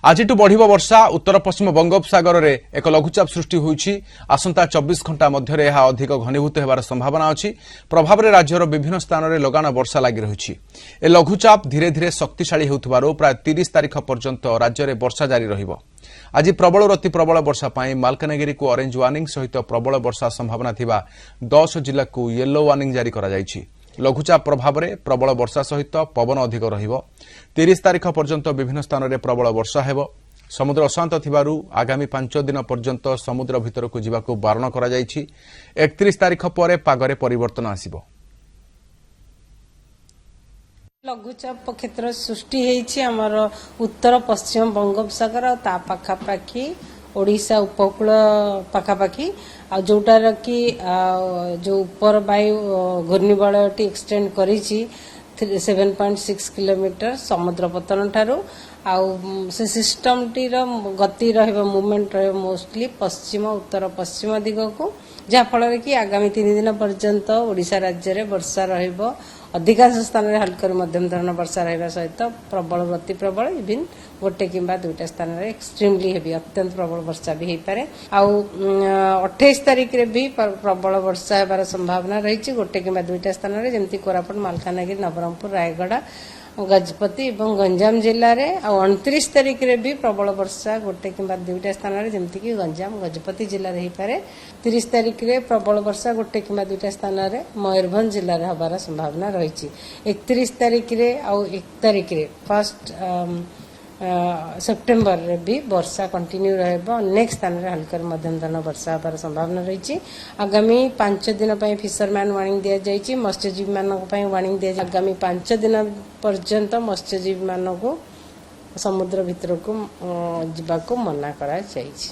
आज बढ़िबो वर्षा उत्तर पश्चिम बंगोपसागर में एक लघुचाप सृष्टि होईछि। आसंता 24 घंटा मध्य यह अधिक घनीभूत होबार संभावना अछि। प्रभाव में राज्यर विभिन्न स्थान में लगान वर्षा लगी रही। ए लघुचाप धीरे धीरे शक्तिशाली होउथबारु प्राय 30 तारीख पर्यंत राज्य में वर्षा जारी रहिबो। आज प्रबल अति प्रबल वर्षा पाई मालकानगिरी को ऑरेंज वार्निंग सहित प्रबल वर्षा संभावना थिबा 10 जिला को येलो वार्निंग जारी करा जायछि। लघुचाप प्रभाव में प्रबल वर्षा सहित पवन अधिक रहिबो। 30 तारीख पर्यंत विभिन्न स्थान में प्रबल वर्षा हेबो। समुद्र अशांत थिबारु आगामी 5 दिन पर्यंत समुद्र भितर को जीवाकू बारण करा जायछि। 31 तारीख पर पागरे परिवर्तन आसिबो। लघुचाप क्षेत्र सृष्टि होईछि हमर उत्तर पश्चिम बंगोपसागर और ता पाखापाखी ओडिशा उपकूल पाखापाखी आ जोटार कि जो ऊपर वायु घूर्णिबलयटी एक्सटेंड करिछि 7.6 किलोमीटर समुद्र पतन ठारू से सिस्टम टी गति रहिबो मूवमेंट रहिबो मोस्टली पश्चिम उत्तर पश्चिम दिग को जहा फल कि आगामी 3 दिन पर्यंत ओडिशा राज्य में वर्षा रहिबो। अधिकांश स्थान में हल्का मध्यम धरण वर्षा रहा सहित प्रबल अति प्रबल इवन गोटे किंबा दुईटा स्थान में एक्सट्रीमली हेवी अत्यंत प्रबल वर्षा भी हो पारे। 28 तारीख रे भी प्रबल वर्षा होबार संभावना रही गोटे किंबा दुईटा स्थान में जमती कोरापुट मालकानगिरी नवरंगपुर रायगढ़ गजपति और गंजाम जिले में 29 तारीख रे भी प्रबल वर्षा गोटे किंबा दुईटा स्थान में जमती कि गंजाम गजपति जिले में हो पारे। 30 तारीख रे प्रबल वर्षा गोटे किंबा दुईटा स्थान में मयूरभंज जिले में होबार संभावना रही। 31 तारीख रे और 1 तारीख रे फर्स्ट सेप्टेम्बर रे भी वर्षा कंटिन्यू रहबो। अनेक स्थान में हल्का मध्यम धरण वर्षा होबार संभावना रही। आगामी 5 दिन फिशरमैन वार्निंग दिया जायछि। मत्स्यजीवी मानक पई वार्निंग दिया आगामी 5 दिन पर्यंत मत्स्यजीवी मानक समुद्र भितर को जीवा को मना करा जायछि।